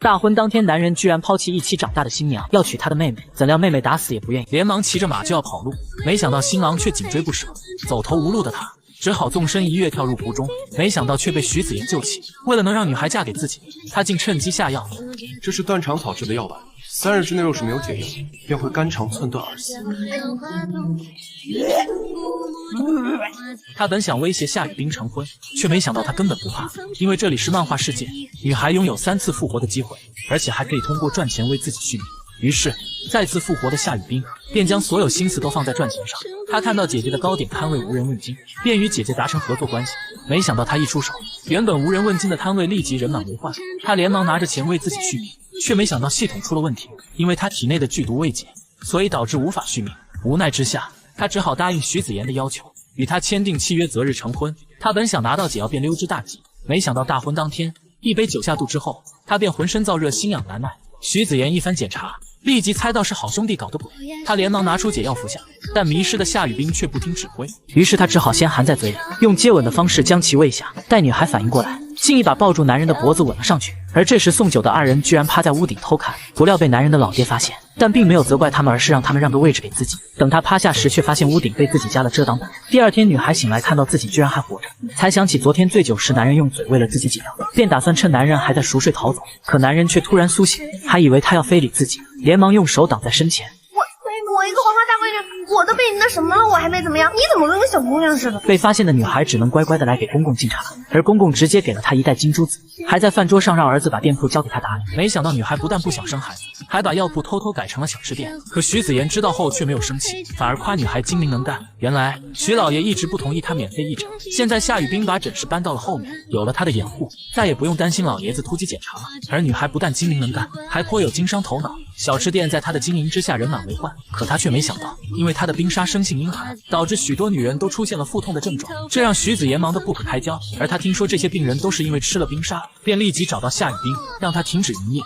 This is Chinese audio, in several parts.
大婚当天，男人居然抛弃一起长大的新娘，要娶他的妹妹，怎料妹妹打死也不愿意，连忙骑着马就要跑路，没想到新郎却紧追不舍，走投无路的他只好纵身一跃跳入湖中，没想到却被徐子言救起。为了能让女孩嫁给自己，他竟趁机下药。这是断肠草制的药丸，3日之内若是没有解药，便会肝肠寸断而死。他本想威胁夏雨冰成婚，却没想到他根本不怕，因为这里是漫画世界，女孩拥有3次复活的机会，而且还可以通过赚钱为自己续命。于是再次复活的夏雨冰便将所有心思都放在赚钱上。他看到姐姐的糕点摊位无人问津，便与姐姐达成合作关系。没想到他一出手，原本无人问津的摊位立即人满为患。他连忙拿着钱为自己续命，却没想到系统出了问题，因为他体内的剧毒未解，所以导致无法续命。无奈之下，他只好答应徐子言的要求，与他签订契约，择日成婚。他本想拿到解药便溜之大吉，没想到大婚当天，一杯酒下肚之后，他便浑身燥热，心痒难耐。徐子言一番检查，立即猜到是好兄弟搞的鬼，他连忙拿出解药服下，但迷失的夏雨冰却不听指挥，于是他只好先含在嘴里，用接吻的方式将其喂下。待女孩反应过来，竟一把抱住男人的脖子吻了上去。而这时送酒的2人居然趴在屋顶偷看，不料被男人的老爹发现，但并没有责怪他们，而是让他们让个位置给自己。等他趴下时，却发现屋顶被自己加了遮挡板。第2天，女孩醒来看到自己居然还活着，才想起昨天醉酒时男人用嘴喂了自己解药，便打算趁男人还在熟睡逃走。可男人却突然苏醒，还以为他要非礼自己，连忙用手挡在身前。我一个黄花大闺女，我都被你那什么了，我还没怎么样，你怎么跟个小姑娘似的？被发现的女孩只能乖乖的来给公公敬茶，而公公直接给了她一袋金珠子，还在饭桌上让儿子把店铺交给他打理。没想到女孩不但不想生孩子，还把药铺偷偷改成了小吃店。可徐子言知道后却没有生气，反而夸女孩精明能干。原来徐老爷一直不同意她免费义诊，现在夏雨冰把诊室搬到了后面，有了她的掩护，再也不用担心老爷子突击检查了。而女孩不但精明能干，还颇有经商头脑。小吃店在她的经营之下人满为患，可她却没想到，因为她的冰沙生性阴寒，导致许多女人都出现了腹痛的症状，这让徐子言忙得不可开交。而他听说这些病人都是因为吃了冰沙，便立即找到夏雨冰，让她停止营业。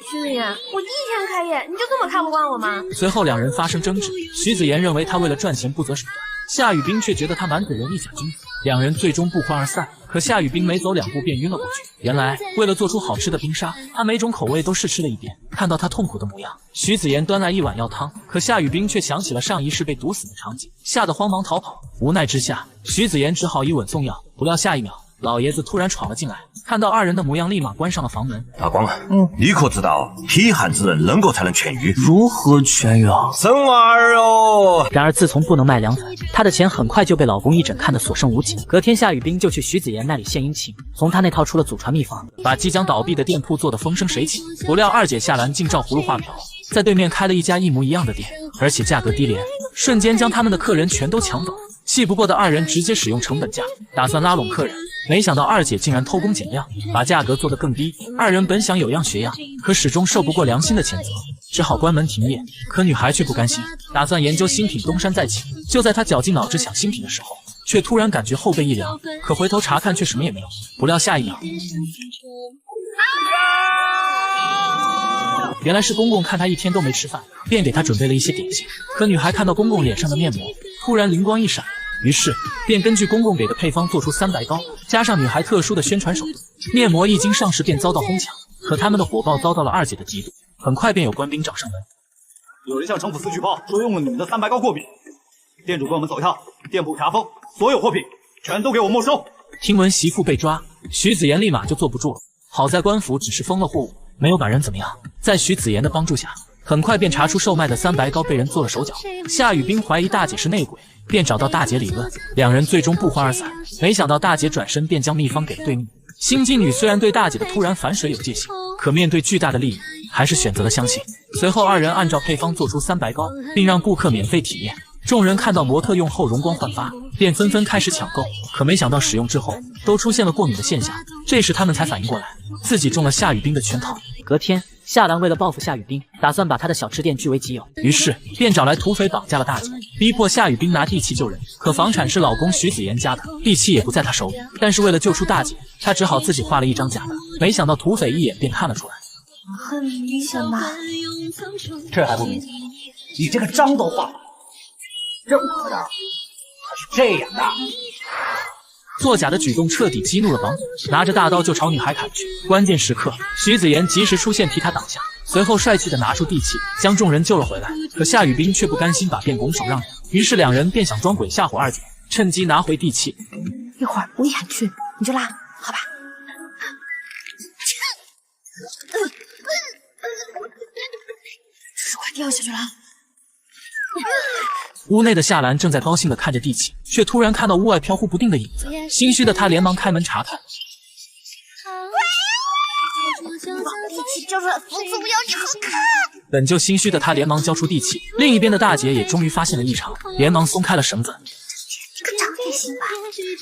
徐子言，我第1天开业，你就这么看不惯我吗？随后2人发生争执，徐子言认为他为了赚钱不择手段，夏雨冰却觉得他满嘴仁义假君子，2人最终不欢而散。可夏雨冰没走2步便晕了过去。原来为了做出好吃的冰沙，他每种口味都试吃了一遍。看到他痛苦的模样，徐子言端来1碗药汤，可夏雨冰却想起了上一世被毒死的场景，吓得慌忙逃跑。无奈之下，徐子言只好以吻送药。不料下一秒，老爷子突然闯了进来，看到2人的模样，立马关上了房门。大光啊，你可知道体寒之人冷过才能痊愈？如何痊愈啊？生娃儿哦！然而自从不能卖凉粉，她的钱很快就被老公一诊看得所剩无几。隔天，夏雨冰就去徐子言那里献殷勤，从他那套出了祖传秘方，把即将倒闭的店铺做得风生水起。不料2姐夏兰竟照葫芦画瓢，在对面开了一家一模一样的店，而且价格低廉，瞬间将他们的客人全都抢走。气不过的2人直接使用成本价，打算拉拢客人。没想到2姐竟然偷工减料，把价格做得更低。2人本想有样学样，可始终受不过良心的谴责，只好关门停业。可女孩却不甘心，打算研究新品东山再起。就在她绞尽脑汁想新品的时候，却突然感觉后背一凉，可回头查看却什么也没有。不料下一秒，原来是公公看她一天都没吃饭，便给她准备了一些点心。可女孩看到公公脸上的面膜，突然灵光一闪，于是便根据公公给的配方做出3白膏，加上女孩特殊的宣传手段，面膜一经上市便遭到哄抢。可他们的火爆遭到了2姐的嫉妒，很快便有官兵找上门。有人向城府司举报说用了你们的3白膏过敏，店主跟我们走一趟，店铺查封，所有货品全都给我没收。听闻媳妇被抓，徐子言立马就坐不住了。好在官府只是封了货物，没有把人怎么样。在徐子言的帮助下，很快便查出售卖的3白膏被人做了手脚。夏雨冰怀疑大姐是内鬼，便找到大姐理论，2人最终不欢而散。没想到大姐转身便将秘方给了对面。新妓女虽然对大姐的突然反水有戒心，可面对巨大的利益，还是选择了相信。随后2人按照配方做出3白膏，并让顾客免费体验。众人看到模特用后容光焕发，便纷纷开始抢购。可没想到使用之后，都出现了过敏的现象。这时他们才反应过来，自己中了夏雨冰的圈套。隔天，夏兰为了报复夏雨冰，打算把她的小吃店据为己有，于是便找来土匪绑架了大姐，逼迫夏雨冰拿地契救人。可房产是老公徐子言家的，地契也不在他手里。但是为了救出大姐，他只好自己画了一张假的。没想到土匪一眼便看了出来，很明显吧？这还不明显？你这个章都画了，这么夸张？他是这样的。作假的举动彻底激怒了帮主，拿着大刀就朝女孩砍去。关键时刻，徐子言及时出现替他挡下，随后帅气的拿出地气，将众人救了回来。可夏雨冰却不甘心把便拱手让人，于是两人便想装鬼吓唬二姐，趁机拿回地气。一会儿我一喊去，你就拉，好吧？树快掉下去了。屋内的夏兰正在高兴地看着地气，却突然看到屋外飘忽不定的影子，心虚的她连忙开门查看。地气交出来，否则我要你好看！本就心虚的她连忙交出地气，另一边的大姐也终于发现了异常，连忙松开了绳子。这个长得也行吧，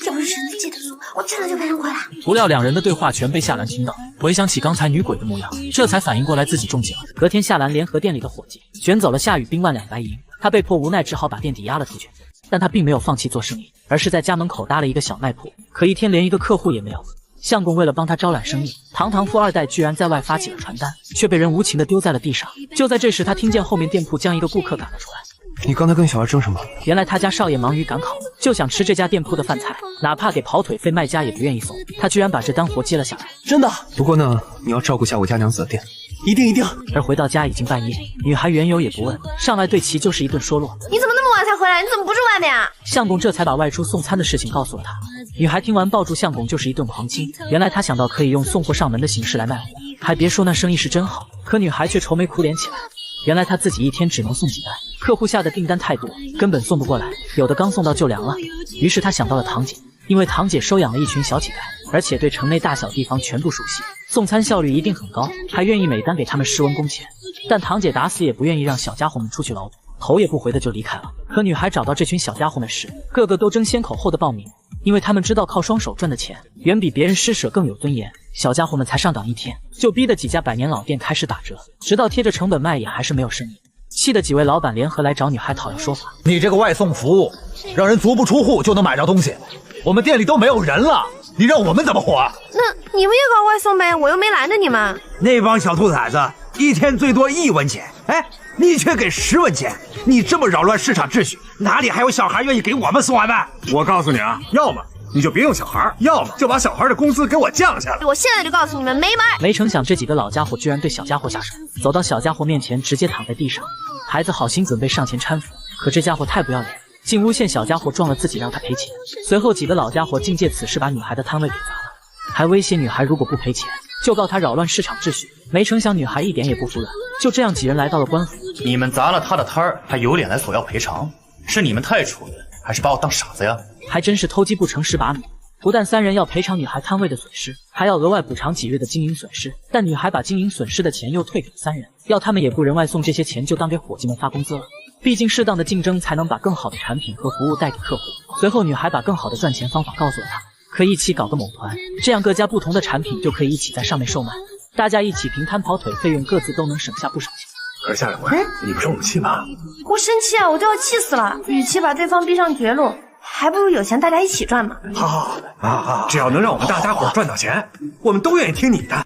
要不是绳子系得住，我真的就被人回来。不料两人的对话全被夏兰听到，回想起刚才女鬼的模样，这才反应过来自己中计了。隔天，夏兰联合店里的伙计卷走了夏雨冰1.2万白银，她被迫无奈只好把店抵押了出去。但她并没有放弃做生意，而是在家门口搭了一个小卖铺，可一天连一个客户也没有。相公为了帮他招揽生意，堂堂富二代居然在外发起了传单，却被人无情地丢在了地上。就在这时，他听见后面店铺将一个顾客赶了出来。你刚才跟小孩争什么？原来他家少爷忙于赶考，就想吃这家店铺的饭菜，哪怕给跑腿费卖家也不愿意送。他居然把这单活接了下来。真的？不过呢，你要照顾下我家娘子的店。一定一定。而回到家已经半夜，女孩缘由也不问，上来对其就是一顿说落。你怎么那么晚才回来？你怎么不住外面啊？相公这才把外出送餐的事情告诉了他。女孩听完抱住相公就是一顿狂亲，原来她想到可以用送货上门的形式来卖货，还别说那生意是真好。可女孩却愁眉苦脸起来，原来她自己一天只能送几单，客户下的订单太多，根本送不过来，有的刚送到就凉了。于是她想到了堂姐，因为堂姐收养了一群小乞丐，而且对城内大小地方全部熟悉，送餐效率一定很高，还愿意每单给他们10文工钱。但堂姐打死也不愿意让小家伙们出去劳动，头也不回的就离开了。可女孩找到这群小家伙们时，个个都争先恐后的报名，因为他们知道靠双手赚的钱远比别人施舍更有尊严。小家伙们才上岗一天，就逼得几家百年老店开始打折，直到贴着成本卖也还是没有生意。气得几位老板联合来找女孩讨要说法。你这个外送服务，让人足不出户就能买着东西，我们店里都没有人了，你让我们怎么活啊？那你们也搞外送呗，我又没拦着你们。那帮小兔崽子一天最多1文钱，哎，你却给10文钱，你这么扰乱市场秩序，哪里还有小孩愿意给我们送外卖？我告诉你啊，要么你就别用小孩，要么就把小孩的工资给我降下来。我现在就告诉你们，没买。没成想这几个老家伙居然对小家伙下手，走到小家伙面前直接躺在地上。孩子好心准备上前搀扶，可这家伙太不要脸，竟诬陷小家伙撞了自己让他赔钱。随后几个老家伙竟借此事把女孩的摊位给砸了，还威胁女孩如果不赔钱就告他扰乱市场秩序。没成想女孩一点也不服软，就这样几人来到了官府。你们砸了他的摊儿，还有脸来索要赔偿？是你们太蠢，还是把我当傻子呀？还真是偷鸡不成蚀把米，不但3人要赔偿女孩摊位的损失，还要额外补偿几日的经营损失。但女孩把经营损失的钱又退给了3人，要他们也不人外送这些钱就当给伙计们发工资了。毕竟适当的竞争才能把更好的产品和服务带给客户。随后女孩把更好的赚钱方法告诉了他，可以一起搞个某团，这样各家不同的产品就可以一起在上面售卖，大家一起平摊跑腿费用，各自都能省下不少钱。可是夏掌柜，你不生气吗？我生气啊，我都要气死了。与其把对方逼上绝路，还不如有钱大家一起赚嘛。好，只要能让我们大家伙赚到钱，我们都愿意听你的。